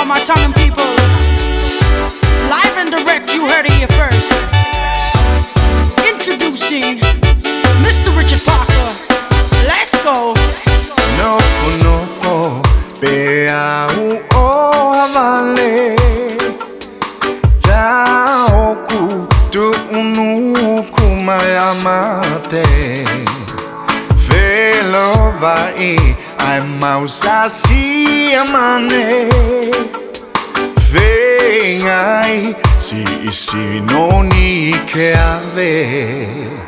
all my Tongan people. Live and direct, you heard it here first. Introducing Mr. Richard Parker. Let's go. No, pea o havale. Ya oku tu unu kumayamate. Velo vai ai mausa si amane. Vem ai si no ni que ave.